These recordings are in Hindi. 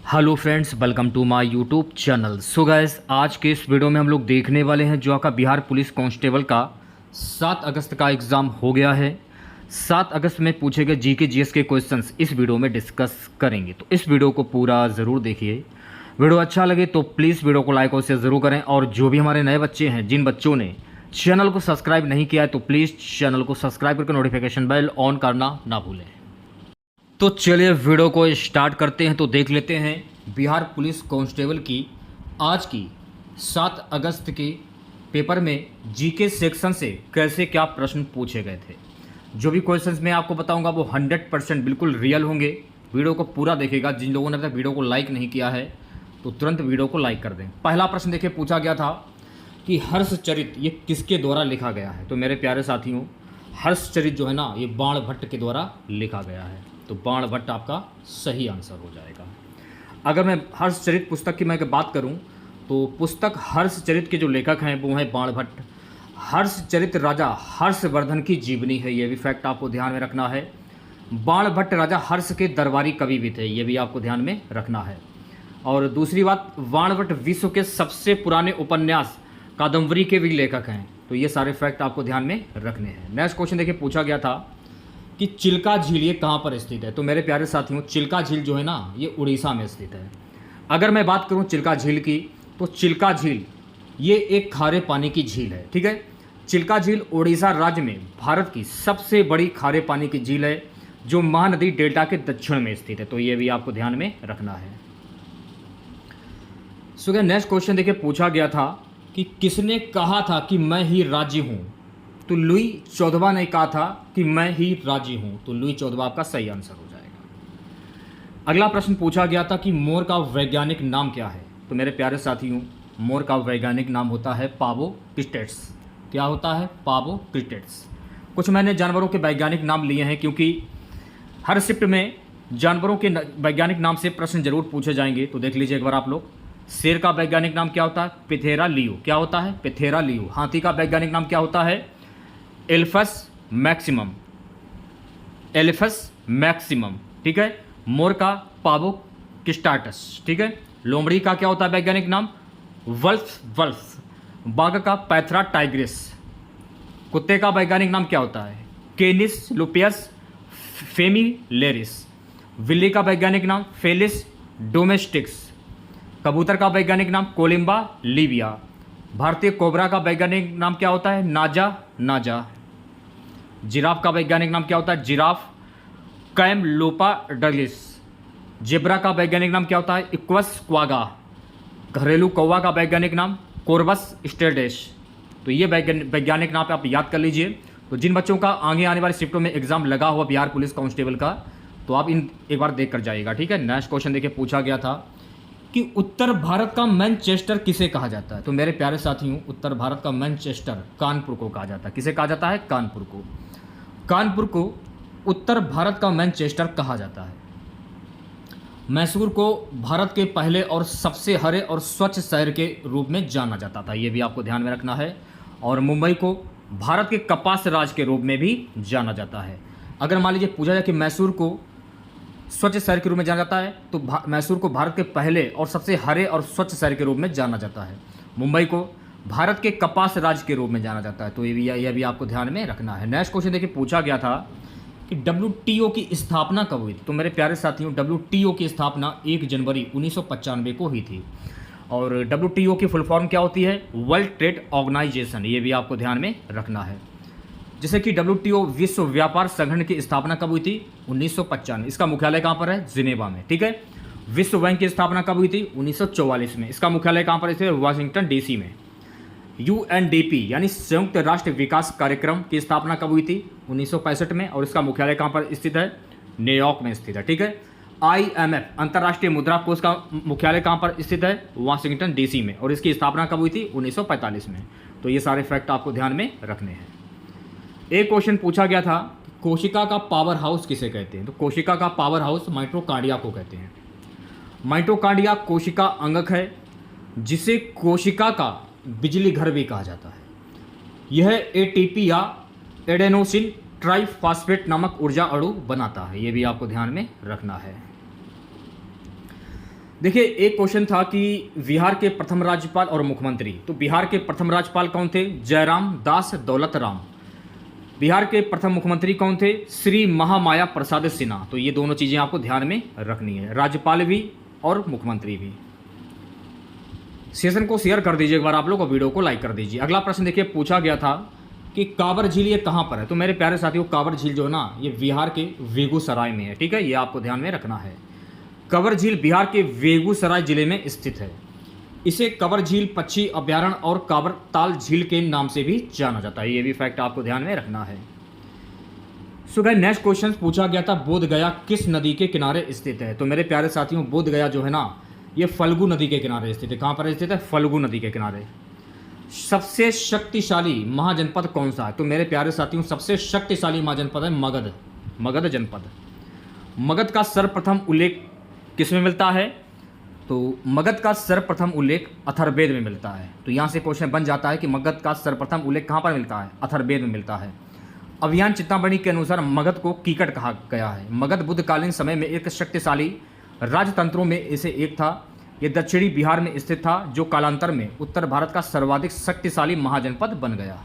Hello friends, welcome to my YouTube channel. So guys, आज के इस वीडियो में हम लोग देखने वाले हैं जो आपका बिहार पुलिस कांस्टेबल का 7 अगस्त का एग्ज़ाम हो गया है। 7 अगस्त में पूछे गए जीके जीएस के क्वेश्चंस इस वीडियो में डिस्कस करेंगे, तो इस वीडियो को पूरा ज़रूर देखिए। वीडियो अच्छा लगे तो प्लीज़ वीडियो को लाइक और शेयर ज़रूर करें, और जो भी हमारे नए बच्चे हैं, जिन बच्चों ने चैनल को सब्सक्राइब नहीं किया है, तो प्लीज़ चैनल को सब्सक्राइब करके नोटिफिकेशन बेल ऑन करना ना भूलें। तो चलिए वीडियो को स्टार्ट करते हैं। तो देख लेते हैं बिहार पुलिस कांस्टेबल की आज की 7 अगस्त के पेपर में जीके सेक्शन से कैसे क्या प्रश्न पूछे गए थे। जो भी क्वेश्चंस मैं आपको बताऊंगा वो 100% बिल्कुल रियल होंगे। वीडियो को पूरा देखिएगा। जिन लोगों ने अभी तक वीडियो को लाइक नहीं किया है तो तुरंत वीडियो को लाइक कर दें। पहला प्रश्न देखिए, पूछा गया था कि हर्षचरित ये किसके द्वारा लिखा गया है। तो मेरे प्यारे साथियों, हर्षचरित जो है ना, ये बाण भट्ट के द्वारा लिखा गया है। तो बाण भट्ट आपका सही आंसर हो जाएगा। अगर मैं हर्षचरित पुस्तक की मैं बात करूं तो पुस्तक हर्षचरित के जो लेखक हैं वो हैं बाण भट्ट। हर्षचरित राजा हर्षवर्धन की जीवनी है, ये भी फैक्ट आपको ध्यान में रखना है। बाण भट्ट राजा हर्ष के दरबारी कवि भी थे, ये भी आपको ध्यान में रखना है। और दूसरी बात, बाण भट्ट विश्व के सबसे पुराने उपन्यास कादम्बरी के भी लेखक हैं। तो ये सारे फैक्ट आपको ध्यान में रखने हैं। नेक्स्ट क्वेश्चन देखिए, पूछा गया था कि चिल्का झील ये कहाँ पर स्थित है। तो मेरे प्यारे साथियों, चिल्का झील जो है ना, ये उड़ीसा में स्थित है। अगर मैं बात करूँ चिल्का झील की, तो चिल्का झील ये एक खारे पानी की झील है। ठीक है, चिल्का झील उड़ीसा राज्य में भारत की सबसे बड़ी खारे पानी की झील है, जो महानदी डेल्टा के दक्षिण में स्थित है। तो ये भी आपको ध्यान में रखना है। सो नेक्स्ट क्वेश्चन देखिए, पूछा गया था कि किसने कहा था कि मैं ही राज्य हूँ। तो लुई 14वां ने कहा था कि मैं ही राज्य हूं। तो लुई 14वां आपका सही आंसर हो जाएगा। अगला प्रश्न पूछा गया था कि मोर का वैज्ञानिक नाम क्या है। तो मेरे प्यारे साथियों, मोर का वैज्ञानिक नाम होता है पावो क्रिस्टेट्स। क्या होता है? पावो क्रिस्टेट्स। कुछ मैंने जानवरों के वैज्ञानिक नाम लिए हैं, क्योंकि हर शिफ्ट में जानवरों के वैज्ञानिक नाम से प्रश्न जरूर पूछे जाएंगे। तो देख लीजिए एक बार आप लोग। शेर का वैज्ञानिक नाम क्या होता है? पिथेरा लियो। क्या होता है? पिथेरा लियो। हाथी का वैज्ञानिक नाम क्या होता है? एल्फस मैक्सिमम। एल्फस मैक्सिमम। ठीक है। मोर का पावो क्रिस्टाटस। ठीक है। लोमड़ी का क्या होता है वैज्ञानिक नाम? Wolf wolf. बाघ का पैथरा टाइग्रिस। कुत्ते का वैज्ञानिक नाम क्या होता है? केनिस लुपियस फेमिलेरिस। बिल्ली का वैज्ञानिक नाम फेलिस डोमेस्टिक्स। कबूतर का वैज्ञानिक नाम कोलिम्बा लिबिया। भारतीय कोबरा का वैज्ञानिक नाम क्या होता है? नाजा नाजा। जिराफ का वैज्ञानिक नाम क्या होता है? जिराफ कैमलोपाडलिस। जेब्रा का वैज्ञानिक नाम क्या होता है? Equals quagga. घरेलू कौवा का वैज्ञानिक नाम कोरबस स्टेडेश। तो ये वैज्ञानिक नाम आप याद कर लीजिए। तो जिन बच्चों का आगे आने वाली शिफ्टों में एग्जाम लगा हुआ बिहार पुलिस कांस्टेबल का, तो आप इन एक बार देख कर जाइएगा। ठीक है। नेक्स्ट क्वेश्चन देखिए, पूछा गया था कि उत्तर भारत का मैनचेस्टर किसे कहा जाता है। तो मेरे प्यारे साथियों, उत्तर भारत का मैनचेस्टर कानपुर को कहा जाता है। किसे कहा जाता है? कानपुर को। कानपुर को उत्तर भारत का मैनचेस्टर कहा जाता है। मैसूर को भारत के पहले और सबसे हरे और स्वच्छ शहर के रूप में जाना जाता था। ये भी आपको ध्यान में रखना है। और मुंबई को भारत के कपास राज के रूप में भी जाना जाता है। अगर मान लीजिए पूछा जाए कि मैसूर को स्वच्छ शहर के रूप में जाना जाता है, तो मैसूर को भारत के पहले और सबसे हरे और स्वच्छ शहर के रूप में जाना जाता है। मुंबई को भारत के कपास राज्य के रूप में जाना जाता है। तो ये भी आपको ध्यान में रखना है। नेक्स्ट क्वेश्चन देखिए, पूछा गया था कि WTO की स्थापना कब हुई थी। तो मेरे प्यारे साथियों, WTO की स्थापना 1 जनवरी 1995 को हुई थी। और WTO की फुल फॉर्म क्या होती है? World Trade Organization. ये भी आपको ध्यान में रखना है। जैसे कि WTO विश्व व्यापार संगठन की स्थापना कब हुई थी? 1995। इसका मुख्यालय कहाँ पर है? जिनेवा में। ठीक है। विश्व बैंक की स्थापना कब हुई थी? 1944 में। इसका मुख्यालय कहाँ पर स्थित है? वाशिंगटन DC में। UNDP यानी संयुक्त राष्ट्र विकास कार्यक्रम की स्थापना कब हुई थी? 1965 में। और इसका मुख्यालय कहाँ पर स्थित है? न्यूयॉर्क में स्थित है। ठीक है। IMF अंतर्राष्ट्रीय मुद्रा कोष का मुख्यालय कहाँ पर स्थित है? वाशिंगटन DC में। और इसकी स्थापना कब हुई थी? 1945 में। तो ये सारे फैक्ट आपको ध्यान में रखने हैं। एक क्वेश्चन पूछा गया था, कोशिका का पावर हाउस किसे कहते हैं। तो कोशिका का पावर हाउस माइटोकांड्रिया को कहते हैं। माइटोकांड्रिया कोशिका अंगक है, जिसे कोशिका का बिजली घर भी कहा जाता है। यह ATP या एडेनोसिन ट्राइफॉस्फेट नामक ऊर्जा अणु बनाता है। ये भी आपको ध्यान में रखना है। देखिए, एक क्वेश्चन था कि बिहार के प्रथम राज्यपाल और मुख्यमंत्री, तो बिहार के प्रथम राज्यपाल कौन थे? जयराम दास दौलत राम। बिहार के प्रथम मुख्यमंत्री कौन थे? श्री महामाया प्रसाद सिन्हा। तो ये दोनों चीज़ें आपको ध्यान में रखनी है, राज्यपाल भी और मुख्यमंत्री भी। सेशन को शेयर कर दीजिए एक बार आप लोग, और वीडियो को लाइक कर दीजिए। अगला प्रश्न देखिए, पूछा गया था कि कांवर झील ये कहाँ पर है? तो मेरे प्यारे साथियों, कांवर झील जो है ना, ये बिहार के बेगूसराय में है। ठीक है, ये आपको ध्यान में रखना है। कांवर झील बिहार के बेगूसराय जिले में स्थित है। इसे कांवर झील पक्षी अभ्यारण्य और कांवर ताल झील के नाम से भी जाना जाता है। ये भी फैक्ट आपको ध्यान में रखना है। सो गाइस, नेक्स्ट क्वेश्चन पूछा गया था, बोध गया किस नदी के किनारे स्थित है? तो मेरे प्यारे साथियों, बोध गया जो है ना, ये फल्गु नदी के किनारे स्थित है। कहाँ पर स्थित है? फल्गु नदी के किनारे। सबसे शक्तिशाली महाजनपद कौन सा है? तो मेरे प्यारे साथियों, सबसे शक्तिशाली महाजनपद है मगध। मगध जनपद। मगध का सर्वप्रथम उल्लेख किसमें मिलता है? तो मगध का सर्वप्रथम उल्लेख अथर्ववेद में मिलता है। तो यहाँ से क्वेश्चन बन जाता है कि मगध का सर्वप्रथम उल्लेख कहाँ पर मिलता है? अथर्ववेद में मिलता है। अभियान चिंतामणि के अनुसार मगध को कीकट कहा गया है। मगध बुद्धकालीन समय में एक शक्तिशाली राजतंत्रों में इसे एक था। ये दक्षिणी बिहार में स्थित था, जो कालांतर में उत्तर भारत का सर्वाधिक शक्तिशाली महाजनपद बन गया।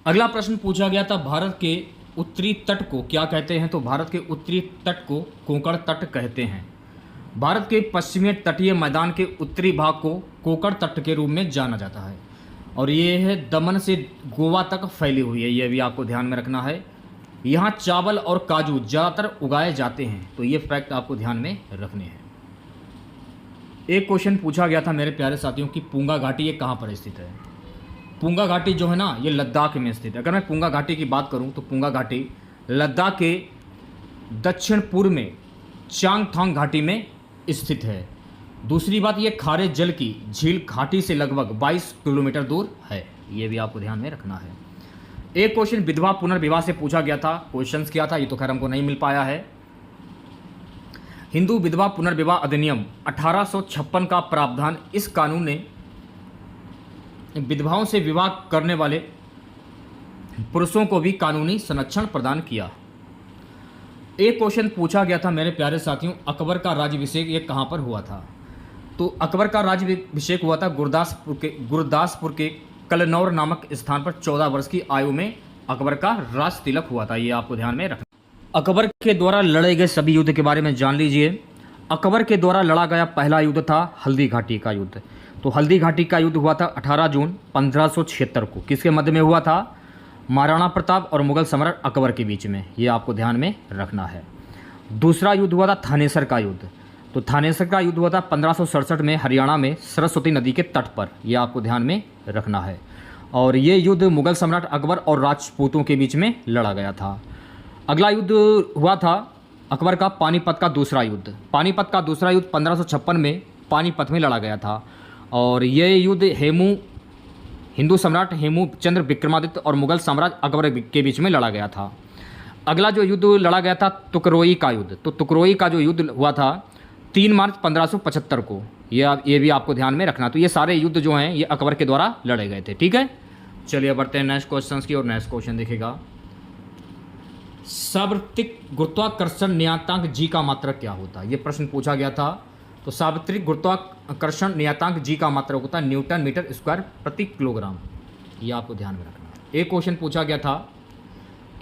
अगला प्रश्न पूछा गया था, भारत के उत्तरी तट को क्या कहते हैं? तो भारत के उत्तरी तट को कोंकण तट कहते हैं। भारत के पश्चिमी तटीय मैदान के उत्तरी भाग को कोंकण तट के रूप में जाना जाता है, और ये है दमन से गोवा तक फैली हुई है। ये भी आपको ध्यान में रखना है। यहाँ चावल और काजू ज़्यादातर उगाए जाते हैं। तो ये फैक्ट आपको ध्यान में रखने हैं। एक क्वेश्चन पूछा गया था मेरे प्यारे साथियों कि पूंगा घाटी ये कहाँ पर स्थित है? पूंगा घाटी जो है ना, ये लद्दाख में स्थित है। अगर मैं पूंगा घाटी की बात करूँ तो पूंगा घाटी लद्दाख के दक्षिण पूर्व में चांगथांग घाटी में स्थित है। दूसरी बात, ये खारे जल की झील घाटी से लगभग 22 किलोमीटर दूर है। ये भी आपको ध्यान में रखना है। एक क्वेश्चन विधवा पुनर्विवाह से पूछा गया था। क्वेश्चंस क्या था, ये तो खैर हमको नहीं मिल पाया है। हिंदू विधवा पुनर्विवाह अधिनियम 1856 का प्रावधान, इस कानून ने विधवाओं से विवाह करने वाले पुरुषों को भी कानूनी संरक्षण प्रदान किया। एक क्वेश्चन पूछा गया था मेरे प्यारे साथियों, अकबर का राज्याभिषेक ये कहाँ पर हुआ था? तो अकबर का राज्याभिषेक हुआ था गुरदासपुर के कलनौर नामक स्थान पर 14 वर्ष की आयु में अकबर का राज तिलक हुआ था। ये आपको ध्यान में रखना। अकबर के द्वारा लड़े गए सभी युद्ध के बारे में जान लीजिए। अकबर के द्वारा लड़ा गया पहला युद्ध था हल्दी घाटी का युद्ध। तो हल्दी घाटी का युद्ध हुआ था 18 जून 1576 को। किसके मध्य में हुआ था? महाराणा प्रताप और मुगल सम्राट अकबर के बीच में। ये आपको ध्यान में रखना है। दूसरा युद्ध हुआ था थानेसर का युद्ध। तो थानेसर का युद्ध हुआ था 1567 में हरियाणा में सरस्वती नदी के तट पर। यह आपको ध्यान में रखना है। और ये युद्ध मुगल सम्राट अकबर और राजपूतों के बीच में लड़ा गया था। अगला युद्ध हुआ था अकबर का पानीपत का दूसरा युद्ध। पानीपत का दूसरा युद्ध 1556 में पानीपत में लड़ा गया था, और ये युद्ध हिंदू सम्राट हेमू चंद्र विक्रमादित्य और मुगल साम्राज्य अकबर के बीच में लड़ा गया था। अगला जो युद्ध लड़ा गया था तुकरोई का युद्ध। तो तुकरोई का जो युद्ध हुआ था 3 मार्च 1575 को। ये भी आपको ध्यान में रखना। तो ये सारे युद्ध जो हैं ये अकबर के द्वारा लड़े गए थे। ठीक है, चलिए बढ़ते हैं नेक्स्ट क्वेश्चन की। और नेक्स्ट क्वेश्चन देखिएगा, सार्वत्रिक गुरुत्वाकर्षण नियतांक जी का मात्रक क्या होता है? ये प्रश्न पूछा गया था। तो सार्वत्रिक गुरुत्वाकर्षण नियतांक जी का मात्रक होता है न्यूटन मीटर स्क्वायर प्रति किलोग्राम। ये आपको ध्यान में रखना। एक क्वेश्चन पूछा गया था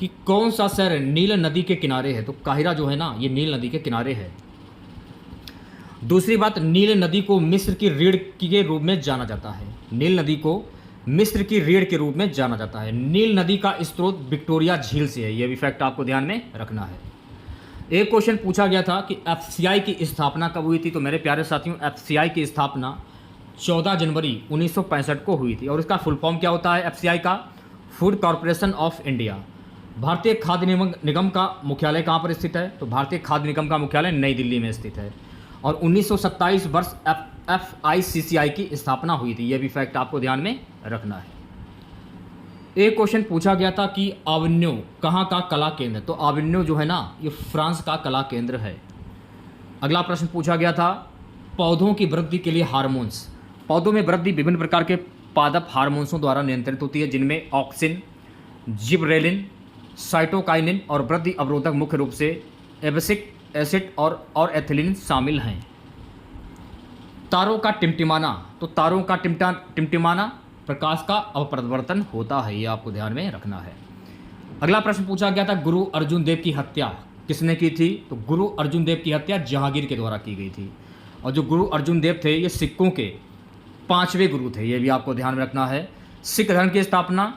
कि कौन सा शहर नील नदी के किनारे है? तो काहिरा जो है ना, ये नील नदी के किनारे है। दूसरी बात, नील नदी को मिस्र की रीढ़ के रूप में जाना जाता है। नील नदी को मिस्र की रीढ़ के रूप में जाना जाता है। नील नदी का स्रोत विक्टोरिया झील से है। यह भी फैक्ट आपको ध्यान में रखना है। एक क्वेश्चन पूछा गया था कि एफसीआई की स्थापना कब हुई थी? तो मेरे प्यारे साथियों, एफसीआई की स्थापना 14 जनवरी 1965 को हुई थी। और इसका फुल फॉर्म क्या होता है एफसीआई का? Food corporation of India. भारतीय खाद्य निगम का मुख्यालय कहाँ पर स्थित है? तो भारतीय खाद्य निगम का मुख्यालय नई दिल्ली में स्थित है। और 1927 वर्ष FICCI की स्थापना हुई थी। यह भी फैक्ट आपको ध्यान में रखना है। एक क्वेश्चन पूछा गया था कि आविन्यो कहाँ का कला केंद्र? तो आविन्यो जो है ना, ये फ्रांस का कला केंद्र है। अगला प्रश्न पूछा गया था पौधों की वृद्धि के लिए हार्मोन्स। पौधों में वृद्धि विभिन्न प्रकार के पादप हार्मोन्सों द्वारा नियंत्रित होती है, जिनमें ऑक्सिन, जिबरेलिन, साइटोकाइनिन और वृद्धि अवरोधक मुख्य रूप से एसिड और एथिलीन शामिल हैं। तारों का टिमटिमाना, तो तारों का टिमटिमाना प्रकाश का अपरिवर्तन होता है, ये आपको ध्यान में रखना है। अगला प्रश्न पूछा गया था, गुरु अर्जुन देव की हत्या किसने की थी? तो गुरु अर्जुन देव की हत्या जहांगीर के द्वारा की गई थी। और जो गुरु अर्जुन देव थे ये सिखों के 5वें गुरु थे, ये भी आपको ध्यान में रखना है। सिख धर्म की स्थापना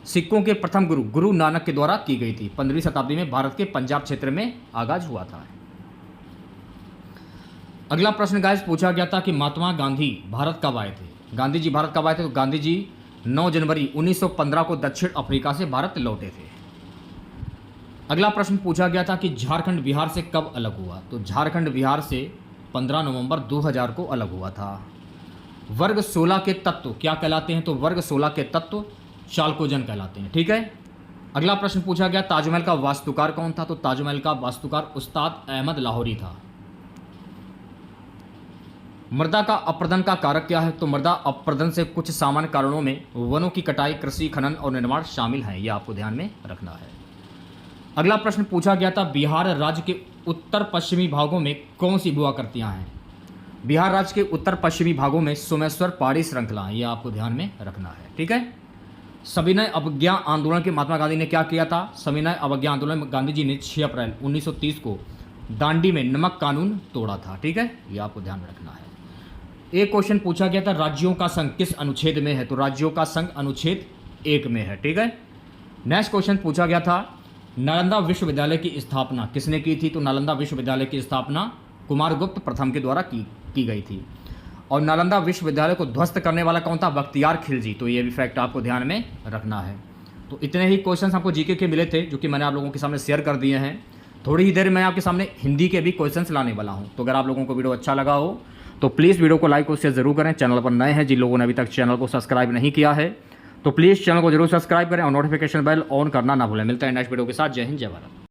सिखों के प्रथम गुरु गुरु नानक के द्वारा की गई थी। 15वीं शताब्दी में भारत के पंजाब क्षेत्र में आगाज हुआ था। अगला प्रश्न गाइस पूछा गया था कि महात्मा गांधी भारत कब आए थे? गांधी जी भारत कब आए थे? तो गांधी जी 9 जनवरी 1915 को दक्षिण अफ्रीका से भारत लौटे थे। अगला प्रश्न पूछा गया था कि झारखंड बिहार से कब अलग हुआ? तो झारखंड बिहार से 15 नवंबर 2000 को अलग हुआ था। वर्ग 16 के तत्व क्या कहलाते हैं? तो वर्ग 16 के तत्व चालकोजन कहलाते हैं। ठीक है। अगला प्रश्न पूछा गया, ताजमहल का वास्तुकार कौन था? तो ताजमहल का वास्तुकार उस्ताद अहमद लाहौरी था। मृदा का अपरदन का कारक क्या है? तो मृदा अपरदन से कुछ सामान्य कारणों में वनों की कटाई, कृषि, खनन और निर्माण शामिल हैं, यह आपको ध्यान में रखना है। अगला प्रश्न पूछा गया था, बिहार राज्य के उत्तर पश्चिमी भागों में कौन सी भूआकृतियां हैं? बिहार राज्य के उत्तर पश्चिमी भागों में सोमेश्वर पहाड़ी श्रृंखला, यह आपको ध्यान में रखना है। ठीक है। सविनय अवज्ञा आंदोलन के महात्मा गांधी ने क्या किया था? सविनय अवज्ञा आंदोलन में गांधी जी ने 6 अप्रैल 1930 को दांडी में नमक कानून तोड़ा था। ठीक है, यह आपको ध्यान में रखना है। एक क्वेश्चन पूछा गया था, राज्यों का संघ किस अनुच्छेद में है? तो राज्यों का संघ अनुच्छेद 1 में है। ठीक है। नेक्स्ट क्वेश्चन पूछा गया था, नालंदा विश्वविद्यालय की स्थापना किसने की थी? तो नालंदा विश्वविद्यालय की स्थापना कुमारगुप्त प्रथम के द्वारा की गई थी। और नालंदा विश्वविद्यालय को ध्वस्त करने वाला कौन था? बख्तियार खिलजी। तो ये भी फैक्ट आपको ध्यान में रखना है। तो इतने ही क्वेश्चंस आपको जीके के मिले थे जो कि मैंने आप लोगों के सामने शेयर कर दिए हैं। थोड़ी ही देर में आपके सामने हिंदी के भी क्वेश्चंस लाने वाला हूं। तो अगर आप लोगों को वीडियो अच्छा लगा हो तो प्लीज़ वीडियो को लाइक और शेयर जरूर करें। चैनल पर नए हैं, जिन लोगों ने अभी तक चैनल को सब्सक्राइब नहीं किया है तो प्लीज़ चैनल को जरूर सब्सक्राइब करें और नोटिफिकेशन बेल ऑन करना ना भूलें। मिलता है नेक्स्ट वीडियो के साथ। जय हिंद, जय भारत।